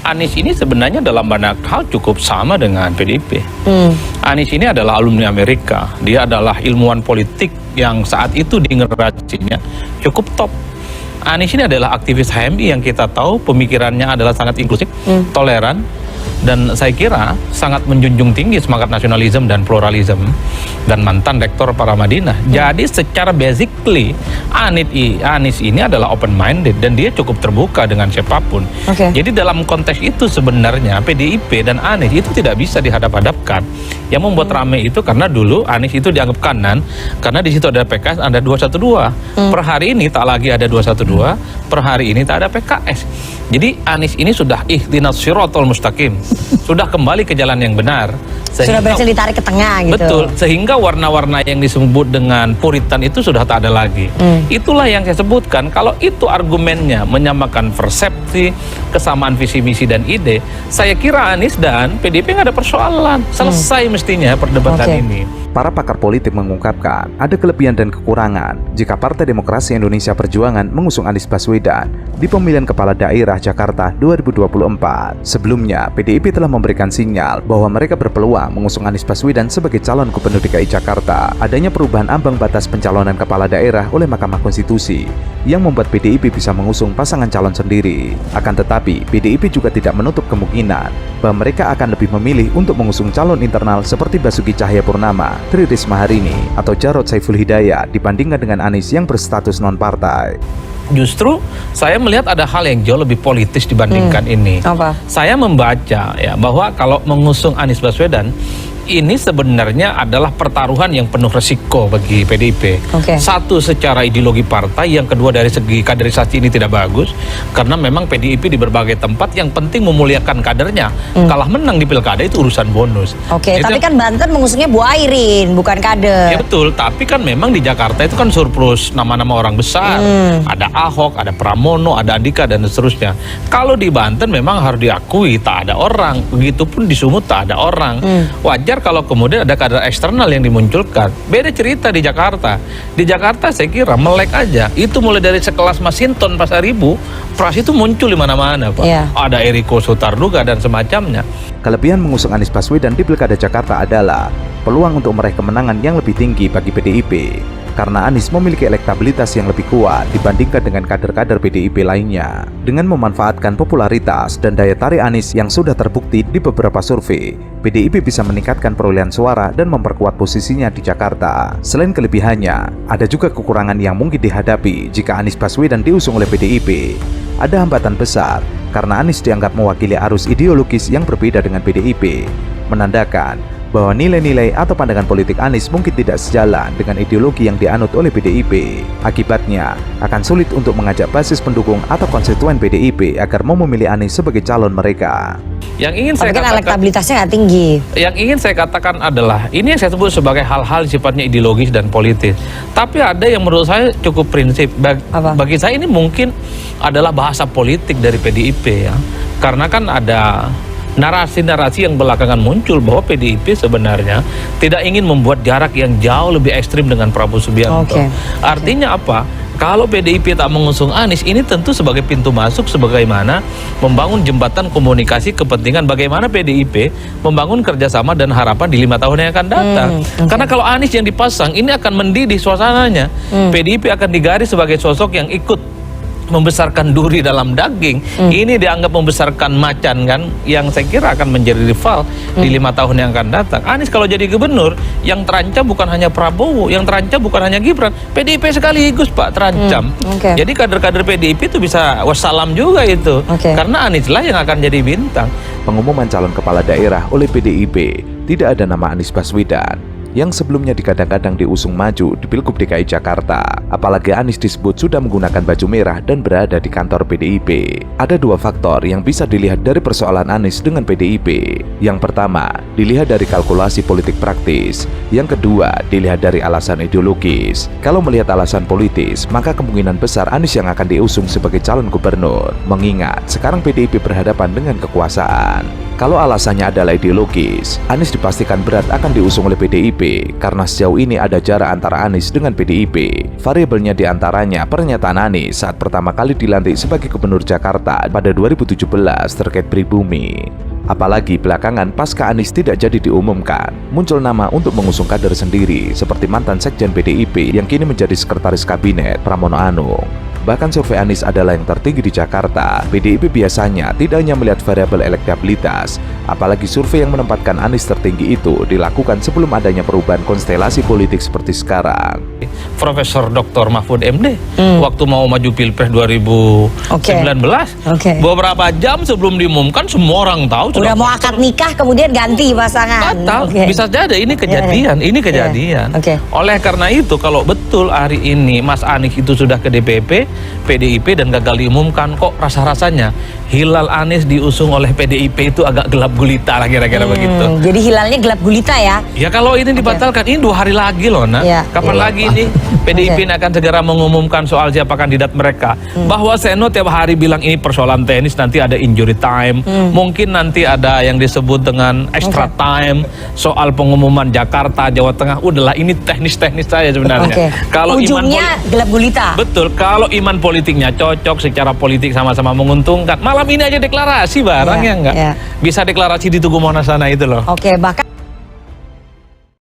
Anies ini sebenarnya dalam banyak hal cukup sama dengan PDIP. Anies ini adalah alumni Amerika. Dia adalah ilmuwan politik yang saat itu di generasinya cukup top. Anies ini adalah aktivis HMI yang kita tahu pemikirannya adalah sangat inklusif, toleran, dan saya kira sangat menjunjung tinggi semangat nasionalisme dan pluralisme, dan mantan rektor Paramadina. Jadi secara basically Anies ini adalah open minded dan dia cukup terbuka dengan siapapun. Jadi dalam konteks itu sebenarnya PDIP dan Anies itu tidak bisa dihadap-hadapkan. Yang membuat rame itu karena dulu Anies itu dianggap kanan karena di situ ada PKS, ada 212. Per hari ini tak lagi ada 212, per hari ini tak ada PKS. Jadi Anies ini sudah ihdinas siratal mustaqim, sudah kembali ke jalan yang benar. Sudah berhasil ditarik ke tengah gitu. Betul, sehingga warna-warna yang disebut dengan puritan itu sudah tak ada lagi. Itulah yang saya sebutkan, kalau itu argumennya menyamakan persepsi, kesamaan visi misi dan ide, saya kira Anies dan PDIP nggak ada persoalan, selesai mestinya perdebatan ini. Para pakar politik mengungkapkan ada kelebihan dan kekurangan jika Partai Demokrasi Indonesia Perjuangan mengusung Anies Baswedan di pemilihan kepala daerah Jakarta 2024. Sebelumnya, PDIP telah memberikan sinyal bahwa mereka berpeluang mengusung Anies Baswedan sebagai calon gubernur DKI Jakarta. Adanya perubahan ambang batas pencalonan kepala daerah oleh Mahkamah Konstitusi yang membuat PDIP bisa mengusung pasangan calon sendiri. Akan tetapi, PDIP juga tidak menutup kemungkinan bahwa mereka akan lebih memilih untuk mengusung calon internal seperti Basuki Cahayapurnama, Tri Risma Harini, atau Jarod Saiful Hidayat dibandingkan dengan Anies yang berstatus non-partai. Justru saya melihat ada hal yang jauh lebih politis dibandingkan ini. Saya membaca ya bahwa kalau mengusung Anies Baswedan ini sebenarnya adalah pertaruhan yang penuh resiko bagi PDIP. Satu, secara ideologi partai, yang kedua dari segi kaderisasi ini tidak bagus karena memang PDIP di berbagai tempat yang penting memuliakan kadernya. Kalah menang di pilkada itu urusan bonus. Tapi kan Banten mengusungnya Bu Airin, bukan kader. Ya betul, tapi kan memang di Jakarta itu kan surplus nama-nama orang besar. Ada Ahok, ada Pramono, ada Andika dan seterusnya. Kalau di Banten memang harus diakui tak ada orang. Begitupun di Sumut tak ada orang. Wajar kalau kemudian ada kader eksternal yang dimunculkan. Beda cerita di Jakarta. Di Jakarta saya kira melek aja. Itu mulai dari sekelas Masinton Pasaribu, Pras itu muncul di mana-mana, Pak. Ada Eriko Sutarduga dan semacamnya. Kelebihan mengusung Anies Baswedan di Pilkada Jakarta adalah peluang untuk meraih kemenangan yang lebih tinggi bagi PDIP. Karena Anies memiliki elektabilitas yang lebih kuat dibandingkan dengan kader-kader PDIP lainnya. Dengan memanfaatkan popularitas dan daya tarik Anies yang sudah terbukti di beberapa survei, PDIP bisa meningkatkan perolehan suara dan memperkuat posisinya di Jakarta. Selain kelebihannya, ada juga kekurangan yang mungkin dihadapi jika Anies Baswedan diusung oleh PDIP. Ada hambatan besar karena Anies dianggap mewakili arus ideologis yang berbeda dengan PDIP, menandakan bahwa nilai-nilai atau pandangan politik Anies mungkin tidak sejalan dengan ideologi yang dianut oleh PDIP. Akibatnya, akan sulit untuk mengajak basis pendukung atau konstituen PDIP agar mau memilih Anies sebagai calon mereka. Yang ingin saya katakan, elektabilitasnya nggak tinggi. Yang ingin saya katakan adalah, ini yang saya sebut sebagai hal-hal sifatnya ideologis dan politis. Tapi ada yang menurut saya cukup prinsip. Bagi saya ini mungkin adalah bahasa politik dari PDIP ya. Karena kan ada narasi-narasi yang belakangan muncul bahwa PDIP sebenarnya tidak ingin membuat jarak yang jauh lebih ekstrim dengan Prabowo Subianto. Artinya apa? Kalau PDIP tak mengusung Anies, ini tentu sebagai pintu masuk sebagaimana membangun jembatan komunikasi kepentingan bagaimana PDIP membangun kerjasama dan harapan di 5 tahun yang akan datang. Karena kalau Anies yang dipasang, ini akan mendidih suasananya. PDIP akan digaris sebagai sosok yang ikut membesarkan duri dalam daging. Ini dianggap membesarkan macan kan, yang saya kira akan menjadi rival di 5 tahun yang akan datang. Anies kalau jadi gubernur, yang terancam bukan hanya Prabowo, yang terancam bukan hanya Gibran, PDIP sekaligus Pak terancam. Jadi kader-kader PDIP itu bisa wassalam juga itu. Karena Anies lah yang akan jadi bintang. Pengumuman calon kepala daerah oleh PDIP tidak ada nama Anies Baswedan yang sebelumnya digadang-gadang diusung maju di Pilgub DKI Jakarta. Apalagi Anies disebut sudah menggunakan baju merah dan berada di kantor PDIP. Ada dua faktor yang bisa dilihat dari persoalan Anies dengan PDIP. Yang pertama, dilihat dari kalkulasi politik praktis. Yang kedua, dilihat dari alasan ideologis. Kalau melihat alasan politis, maka kemungkinan besar Anies yang akan diusung sebagai calon gubernur. Mengingat sekarang PDIP berhadapan dengan kekuasaan. Kalau alasannya adalah ideologis, Anies dipastikan berat akan diusung oleh PDIP karena sejauh ini ada jarak antara Anies dengan PDIP. Variabelnya diantaranya pernyataan Anies saat pertama kali dilantik sebagai Gubernur Jakarta pada 2017 terkait pribumi. Apalagi belakangan pasca Anies tidak jadi diumumkan, muncul nama untuk mengusung kader sendiri seperti mantan Sekjen PDIP yang kini menjadi Sekretaris Kabinet Pramono Anung. Bahkan survei Anies adalah yang tertinggi di Jakarta. PDIP biasanya tidak hanya melihat variabel elektabilitas, apalagi survei yang menempatkan Anies tertinggi itu dilakukan sebelum adanya perubahan konstelasi politik seperti sekarang. Profesor Dr. Mahfud MD waktu mau maju Pilpres 2019, beberapa jam sebelum diumumkan semua orang tahu udah mau akad nikah kemudian ganti pasangan. batal. Bisa jadi ini kejadian, Oleh karena itu kalau betul hari ini Mas Anies itu sudah ke DPP, PDIP dan gagal diumumkan, kok rasa-rasanya hilal Anies diusung oleh PDIP itu agak gelap gulita lah kira-kira begitu. Jadi hilalnya gelap gulita ya? Ya kalau ini dibatalkan, ini 2 hari lagi loh nak. Kapan lagi ini PDIP ini akan segera mengumumkan soal siapa kandidat mereka. Bahwa Seno tiap hari bilang ini persoalan teknis, nanti ada injury time, mungkin nanti ada yang disebut dengan extra time, soal pengumuman Jakarta, Jawa Tengah, udahlah ini teknis-teknis saja sebenarnya. Kalau ujungnya gelap gulita. Betul, kalau iman politiknya cocok, secara politik sama-sama menguntungkan, malam ini aja deklarasi barang ya enggak? Bisa deklarasi di Tugu Monas sana itu loh. Bahkan